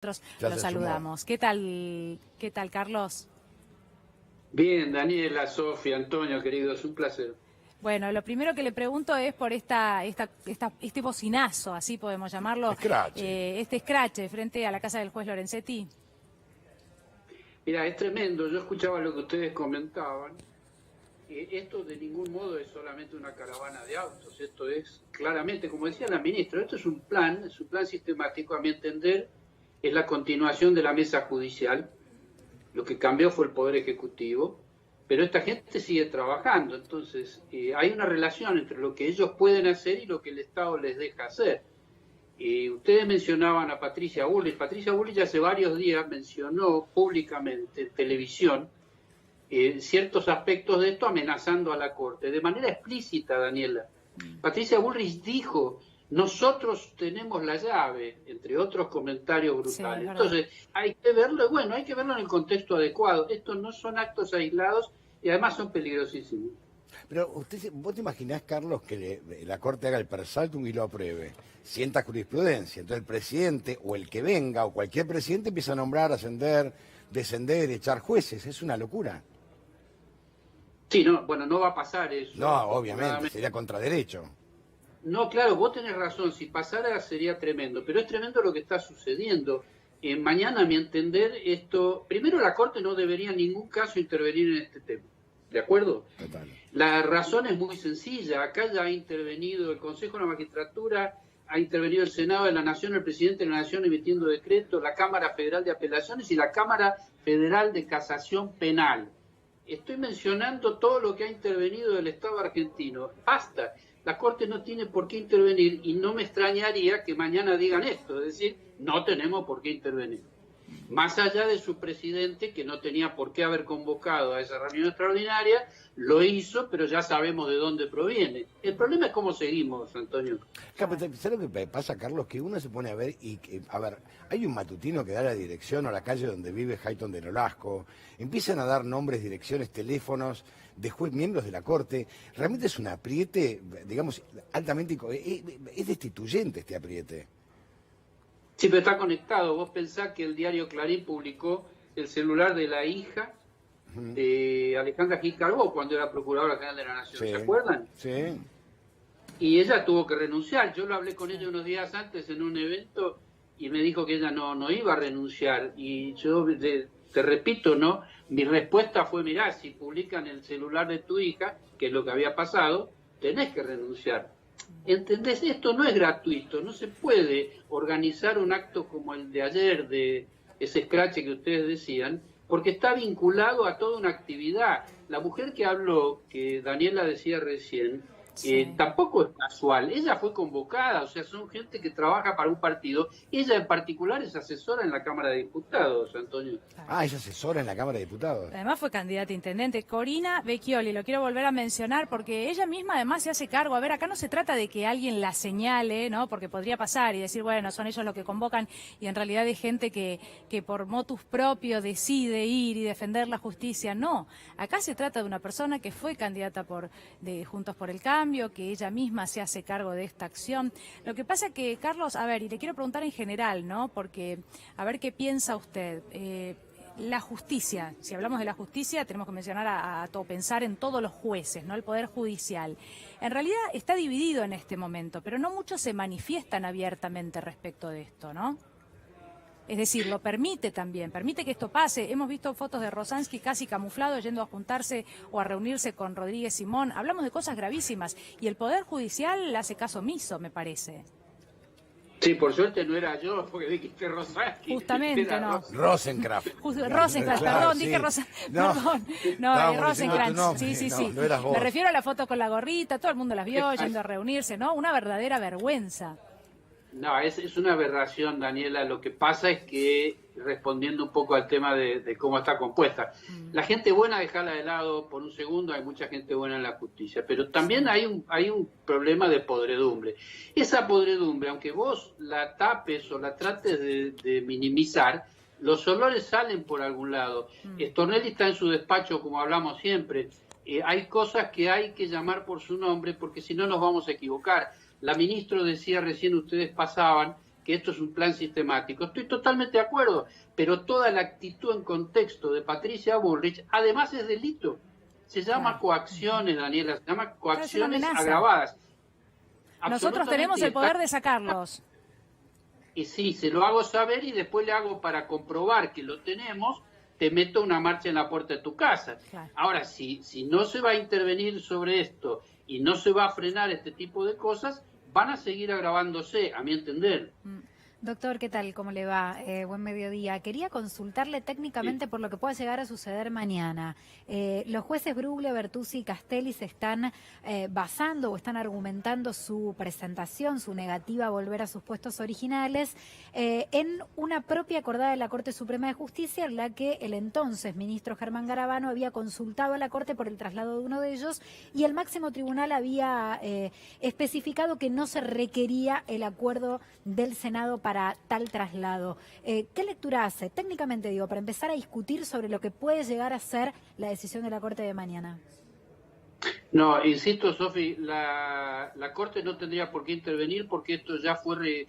Nosotros Ya lo se saludamos. ¿Qué tal, Carlos? Bien, Daniela, Sofía, Antonio, queridos, un placer. Bueno, lo primero que le pregunto es por este bocinazo, así podemos llamarlo, Escrache. este escrache frente a la casa del juez Lorenzetti. Mira, es tremendo, yo escuchaba lo que ustedes comentaban. Esto de ningún modo es solamente una caravana de autos, esto es claramente, como decía la ministra, esto es un plan sistemático, a mi entender, es la continuación de la mesa judicial. Lo que cambió fue el Poder Ejecutivo, pero esta gente sigue trabajando, entonces hay una relación entre lo que ellos pueden hacer y lo que el Estado les deja hacer. Ustedes mencionaban a Patricia Bullrich. Patricia Bullrich hace varios días mencionó públicamente en televisión ciertos aspectos de esto amenazando a la Corte, de manera explícita, Daniela. Patricia Bullrich dijo: nosotros tenemos la llave, entre otros comentarios brutales. Sí, entonces hay que verlo, bueno, hay que verlo en el contexto adecuado. Estos no son actos aislados y además son peligrosísimos. Pero vos te imaginás, Carlos, que la Corte haga el persaltum y lo apruebe, sienta jurisprudencia, entonces el presidente o el que venga o cualquier presidente empieza a nombrar, ascender, descender, echar jueces, es una locura. Sí, no, bueno, no va a pasar eso. No, obviamente, sería contraderecho. No, claro, vos tenés razón, si pasara sería tremendo, pero es tremendo lo que está sucediendo. Mañana, a mi entender, primero la Corte no debería en ningún caso intervenir en este tema, ¿de acuerdo? Total. La razón es muy sencilla, acá ya ha intervenido el Consejo de la Magistratura, ha intervenido el Senado de la Nación, el Presidente de la Nación emitiendo decretos, la Cámara Federal de Apelaciones y la Cámara Federal de Casación Penal. Estoy mencionando todo lo que ha intervenido el Estado argentino. Basta, la Corte no tiene por qué intervenir y no me extrañaría que mañana digan esto, es decir, no tenemos por qué intervenir. Más allá de su presidente, que no tenía por qué haber convocado a esa reunión extraordinaria, lo hizo, pero ya sabemos de dónde proviene. El problema es cómo seguimos, Antonio. ¿Sabes lo que pasa, Carlos? Que uno se pone a ver hay un matutino que da la dirección a la calle donde vive Hayton de Nolasco, empiezan a dar nombres, direcciones, teléfonos de miembros de la Corte. Realmente es un apriete, digamos, altamente, es destituyente este apriete. Sí, pero está conectado. Vos pensás que el diario Clarín publicó el celular de la hija de Alejandra Gil Carbó cuando era Procuradora General de la Nación, Sí, ¿se acuerdan? Sí. Y ella tuvo que renunciar. Yo lo hablé con ella unos días antes en un evento y me dijo que ella no iba a renunciar. Y yo te repito, ¿no? Mi respuesta fue: mirá, si publican el celular de tu hija, que es lo que había pasado, tenés que renunciar. ¿Entendés? Esto no es gratuito, no se puede organizar un acto como el de ayer, de ese escrache que ustedes decían, porque está vinculado a toda una actividad. La mujer que habló, que Daniela decía recién, tampoco es casual, ella fue convocada, o sea, son gente que trabaja para un partido, ella en particular es asesora en la Cámara de Diputados, Antonio. Ah, es asesora en la Cámara de Diputados. Además fue candidata a intendente. Corina Vecchioli, lo quiero volver a mencionar porque ella misma además se hace cargo. A ver, acá no se trata de que alguien la señale, ¿no? Porque podría pasar y decir, bueno, son ellos los que convocan y en realidad hay gente que por motus propio decide ir y defender la justicia. No, acá se trata de una persona que fue candidata de Juntos por el Cambio, que ella misma se hace cargo de esta acción. Lo que pasa que, Carlos, a ver, y le quiero preguntar en general, ¿no? Porque, a ver qué piensa usted. La justicia, si hablamos de la justicia, tenemos que mencionar pensar en todos los jueces, ¿no? El Poder Judicial. En realidad está dividido en este momento, pero no muchos se manifiestan abiertamente respecto de esto, ¿no? Es decir, lo permite también, permite que esto pase. Hemos visto fotos de Rosansky casi camuflado yendo a juntarse o a reunirse con Rodríguez Simón. Hablamos de cosas gravísimas y el Poder Judicial hace caso omiso, me parece. Sí, por suerte no era yo, porque dijiste Rosansky. Justamente, no. Rosenkrantz. Rosenkrantz, Claro, perdón, sí. dije Rosenkrantz. No, Perdón, no, Rosenkrantz. Sí. No eras vos. Me refiero a la foto con la gorrita, todo el mundo las vio yendo a reunirse, ¿no? Una verdadera vergüenza. No, es una aberración, Daniela. Lo que pasa es que, respondiendo un poco al tema de cómo está compuesta, la gente buena, dejala de lado por un segundo, hay mucha gente buena en la justicia, pero también hay un problema de podredumbre. Esa podredumbre, aunque vos la tapes o la trates de minimizar, los olores salen por algún lado. Stornelli está en su despacho, como hablamos siempre. Hay cosas que hay que llamar por su nombre, porque si no nos vamos a equivocar. La ministra decía recién, ustedes pasaban, que esto es un plan sistemático. Estoy totalmente de acuerdo, pero toda la actitud en contexto de Patricia Bullrich, además es delito. Se llama coacciones, Daniela, se llama coacciones agravadas. Nosotros tenemos el poder de sacarlos. Y sí, se lo hago saber y después le hago para comprobar que lo tenemos, te meto una marcha en la puerta de tu casa. Claro. Ahora, si no se va a intervenir sobre esto y no se va a frenar este tipo de cosas, van a seguir agravándose, a mi entender. Doctor, ¿qué tal? ¿Cómo le va? Buen mediodía. Quería consultarle técnicamente por lo que pueda llegar a suceder mañana. Los jueces Bruglia, Bertuzzi y Castelli se están basando o están argumentando su presentación, su negativa a volver a sus puestos originales, en una propia acordada de la Corte Suprema de Justicia, en la que el entonces ministro Germán Garabano había consultado a la Corte por el traslado de uno de ellos y el máximo tribunal había especificado que no se requería el acuerdo del Senado para tal traslado. ¿Qué lectura hace? Técnicamente digo, para empezar a discutir sobre lo que puede llegar a ser la decisión de la Corte de mañana. No, insisto, Sofi, la Corte no tendría por qué intervenir porque esto ya fue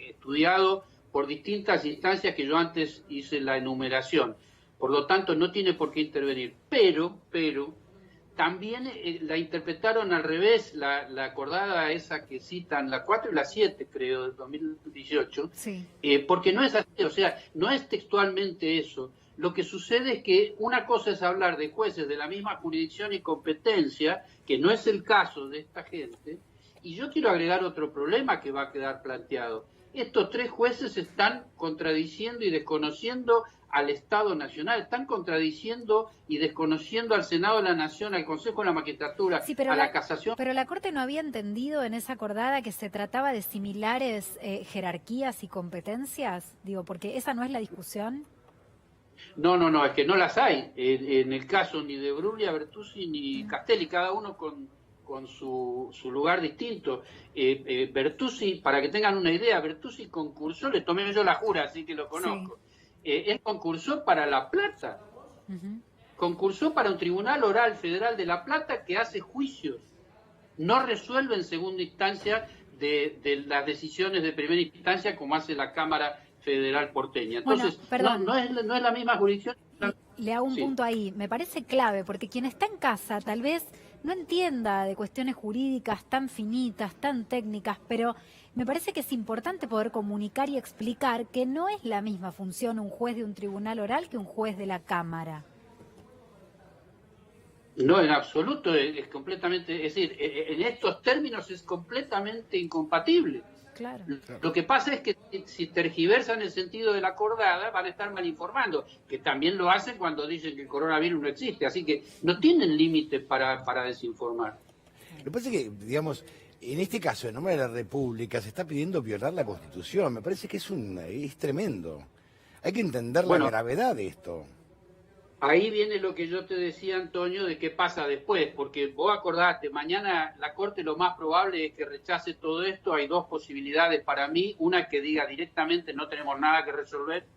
estudiado por distintas instancias que yo antes hice la enumeración. Por lo tanto, no tiene por qué intervenir. Pero también la interpretaron al revés, la acordada esa que citan, la 4 y la 7, creo, del 2018, sí. Porque no es así, o sea, no es textualmente eso. Lo que sucede es que una cosa es hablar de jueces de la misma jurisdicción y competencia, que no es el caso de esta gente, y yo quiero agregar otro problema que va a quedar planteado. Estos tres jueces están contradiciendo y desconociendo al Estado Nacional, están contradiciendo y desconociendo al Senado de la Nación, al Consejo de la Magistratura, sí, a la Casación. Pero la Corte no había entendido en esa acordada que se trataba de similares jerarquías y competencias, digo, porque esa no es la discusión. No, es que no las hay. En el caso ni de Bruglia, Bertuzzi ni Castelli, cada uno con su lugar distinto. Bertuzzi, para que tengan una idea, Bertuzzi concursó, le tomé yo la jura, así que lo conozco. Sí. Él concursó para La Plata, concursó para un tribunal oral federal de La Plata que hace juicios, no resuelve en segunda instancia de las decisiones de primera instancia como hace la Cámara Federal porteña. Entonces, bueno, no es la misma jurisdicción. Le hago un punto ahí, me parece clave, porque quien está en casa tal vez no entienda de cuestiones jurídicas tan finitas, tan técnicas, pero me parece que es importante poder comunicar y explicar que no es la misma función un juez de un tribunal oral que un juez de la Cámara. No, en absoluto, es completamente, es decir, en estos términos es completamente incompatible. Claro. Lo que pasa es que si tergiversan el sentido de la acordada van a estar mal informando, que también lo hacen cuando dicen que el coronavirus no existe, así que no tienen límites para desinformar. Lo que pasa es que, digamos, en este caso, en nombre de la República, se está pidiendo violar la Constitución. Me parece que es tremendo. Hay que entender la gravedad de esto. Ahí viene lo que yo te decía, Antonio, de qué pasa después, porque vos acordate, mañana la Corte lo más probable es que rechace todo esto. Hay dos posibilidades para mí, una que diga directamente no tenemos nada que resolver,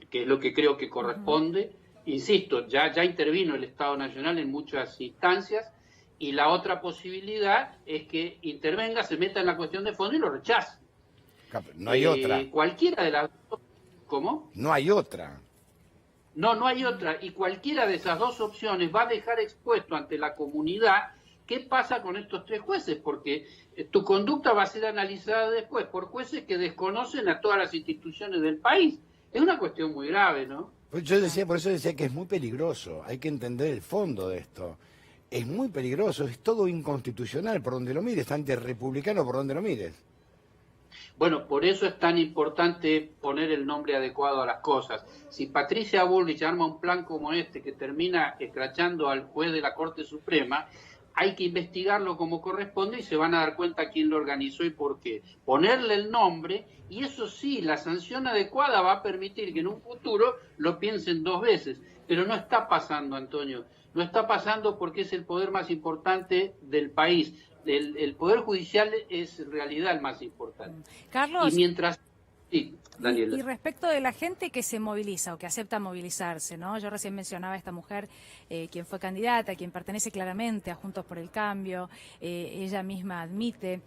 que es lo que creo que corresponde. Insisto, ya intervino el Estado Nacional en muchas instancias, y la otra posibilidad es que intervenga, se meta en la cuestión de fondo y lo rechace. No hay otra. Cualquiera de las dos. ¿Cómo? No hay otra. No hay otra, y cualquiera de esas dos opciones va a dejar expuesto ante la comunidad qué pasa con estos tres jueces, porque tu conducta va a ser analizada después por jueces que desconocen a todas las instituciones del país. Es una cuestión muy grave, ¿no? Por eso decía que es muy peligroso, hay que entender el fondo de esto. Es muy peligroso, es todo inconstitucional por donde lo mires, antirrepublicano por donde lo mires. Bueno, por eso es tan importante poner el nombre adecuado a las cosas. Si Patricia Bullrich arma un plan como este que termina escrachando al juez de la Corte Suprema, hay que investigarlo como corresponde y se van a dar cuenta quién lo organizó y por qué. Ponerle el nombre, y eso sí, la sanción adecuada va a permitir que en un futuro lo piensen dos veces. Pero no está pasando, Antonio. No está pasando porque es el poder más importante del país. El Poder Judicial es en realidad el más importante. Carlos. Y mientras Sí, Daniela. Y respecto de la gente que se moviliza o que acepta movilizarse, ¿no? Yo recién mencionaba a esta mujer, quien fue candidata, quien pertenece claramente a Juntos por el Cambio, ella misma admite,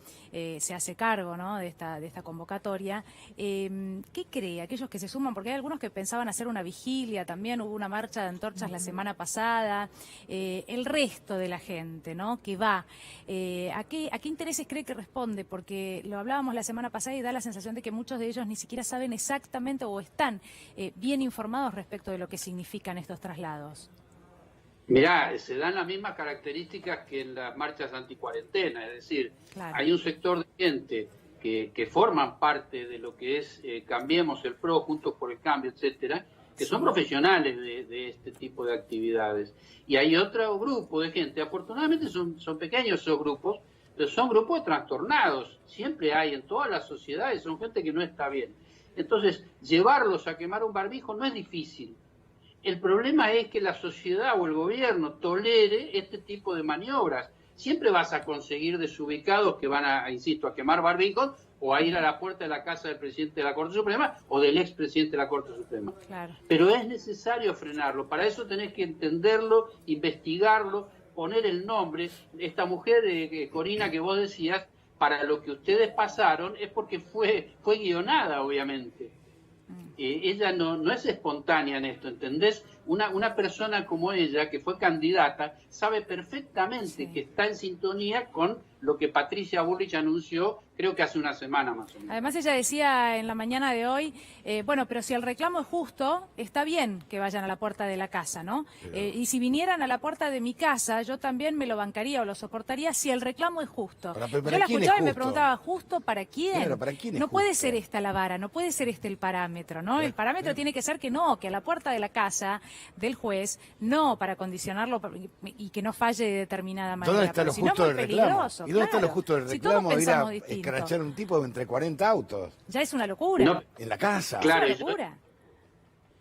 se hace cargo, ¿no?, de esta convocatoria. ¿Qué cree aquellos que se suman? Porque hay algunos que pensaban hacer una vigilia, también hubo una marcha de antorchas la semana pasada, el resto de la gente, ¿no?, que va, ¿a qué intereses cree que responde? Porque lo hablábamos la semana pasada y da la sensación de que muchos de ellos ni siquiera saben exactamente o están bien informados respecto de lo que significan estos traslados. Mirá, se dan las mismas características que en las marchas anticuarentena, es decir, Claro. hay un sector de gente que forman parte de lo que es Cambiemos el PRO, Juntos por el Cambio, etcétera, que son profesionales de este tipo de actividades. Y hay otro grupo de gente, afortunadamente son pequeños esos grupos, pero son grupos trastornados, siempre hay en todas las sociedades, son gente que no está bien. Entonces, llevarlos a quemar un barbijo no es difícil. El problema es que la sociedad o el gobierno tolere este tipo de maniobras. Siempre vas a conseguir desubicados que van a, insisto, a quemar barbijos o a ir a la puerta de la casa del presidente de la Corte Suprema o del expresidente de la Corte Suprema. Claro. Pero es necesario frenarlo. Para eso tenés que entenderlo, investigarlo, poner el nombre. Esta mujer, Corina, que vos decías, para lo que ustedes pasaron es porque fue guionada, obviamente. Ella no es espontánea en esto, ¿entendés? Una persona como ella, que fue candidata, sabe perfectamente que está en sintonía con lo que Patricia Bullrich anunció, creo que hace una semana más o menos. Además ella decía en la mañana de hoy, bueno, pero si el reclamo es justo, está bien que vayan a la puerta de la casa, ¿no? Y si vinieran a la puerta de mi casa, yo también me lo bancaría o lo soportaría si el reclamo es justo. ¿Para Yo la quién es escuchaba y me justo? preguntaba, ¿justo para quién? Claro, ¿para quién es no puede justo? ser esta la vara, no puede ser este el parámetro, ¿no? El parámetro tiene que ser que a la puerta de la casa del juez, no para condicionarlo y que no falle de determinada manera. ¿Dónde está lo si no, justo muy del reclamo? peligroso, ¿Y dónde está lo claro. justo del Si todos reclamo de ir a pensamos distinto. escrachar un tipo entre 40 autos Ya es una locura. No, en la casa? Claro, Es una locura.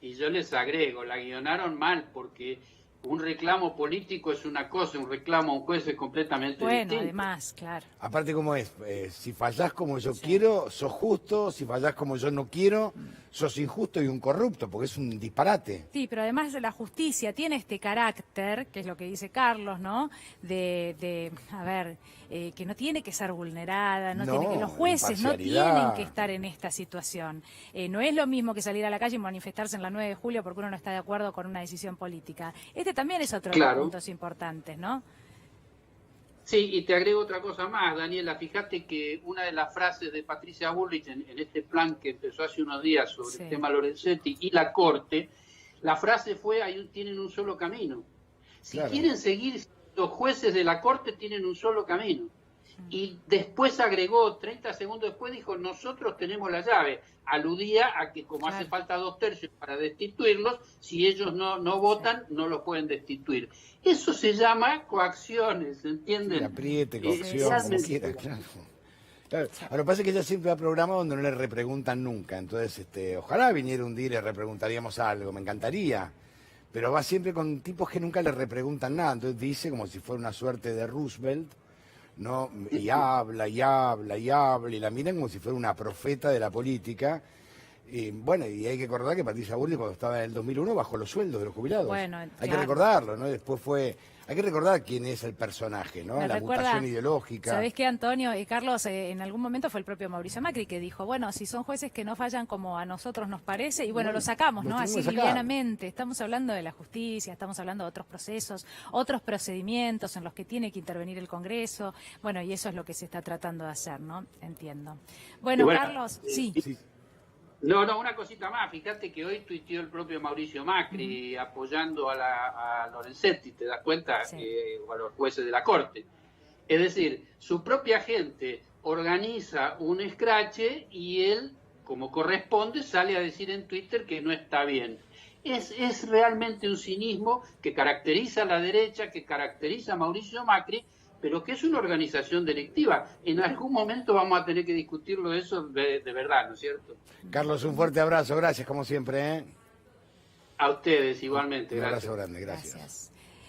y yo les agrego, la guionaron mal porque un reclamo político es una cosa, un reclamo a un juez es completamente Bueno, distinto. además, claro. Aparte, ¿cómo es? Si fallás como yo quiero, sos justo. Si fallás como yo no quiero, sos injusto y un corrupto, porque es un disparate. Sí, pero además la justicia tiene este carácter, que es lo que dice Carlos, ¿no? A ver, que no tiene que ser vulnerada, no tiene que los jueces no imparcialidad. tienen que estar en esta situación. No es lo mismo que salir a la calle y manifestarse en la 9 de julio porque uno no está de acuerdo con una decisión política. Este también es otro de los Claro. puntos importantes, ¿no? Sí, y te agrego otra cosa más, Daniela. Fíjate que una de las frases de Patricia Bullrich en este plan que empezó hace unos días sobre el tema Lorenzetti y la Corte, la frase fue, tienen un solo camino. Si Claro. quieren seguir, los jueces de la Corte tienen un solo camino. Y después agregó, 30 segundos después dijo, nosotros tenemos la llave. Aludía a que como hace falta 2/3 para destituirlos, si ellos no votan, no los pueden destituir. Eso se llama coacciones, ¿entienden? Que apriete, coacción, como quiera, claro. Claro. Ahora, lo que pasa es que ella siempre va a programas donde no le repreguntan nunca. Entonces, ojalá viniera un día y le repreguntaríamos algo, me encantaría. Pero va siempre con tipos que nunca le repreguntan nada. Entonces dice como si fuera una suerte de Roosevelt, ¿no? Y habla, y habla, y habla, y la miran como si fuera una profeta de la política. Y bueno, y hay que recordar que Patricia Bullrich cuando estaba en el 2001 bajó los sueldos de los jubilados. Bueno, hay claro. que recordarlo, ¿no? Después hay que recordar quién es el personaje, ¿no? Me La recuerda, mutación ideológica. ¿Sabés qué, Antonio y Carlos? En algún momento fue el propio Mauricio Macri que dijo, bueno, si son jueces que no fallan como a nosotros nos parece, y bueno, lo sacamos, lo ¿no? tenemos Así que sacar. livianamente. Estamos hablando de la justicia, estamos hablando de otros procesos, otros procedimientos en los que tiene que intervenir el Congreso. Bueno, y eso es lo que se está tratando de hacer, ¿no? Entiendo. Bueno, Bueno, Carlos, sí. Sí. No, una cosita más. Fíjate que hoy tuiteó el propio Mauricio Macri apoyando a Lorenzetti, ¿te das cuenta? Sí. O a los jueces de la Corte. Es decir, su propia gente organiza un escrache y él, como corresponde, sale a decir en Twitter que no está bien. Es realmente un cinismo que caracteriza a la derecha, que caracteriza a Mauricio Macri, pero que es una organización delictiva. En algún momento vamos a tener que discutirlo eso de verdad, ¿no es cierto? Carlos, un fuerte abrazo, gracias como siempre, ¿eh? A ustedes igualmente. Un Gracias. abrazo grande, gracias. Gracias.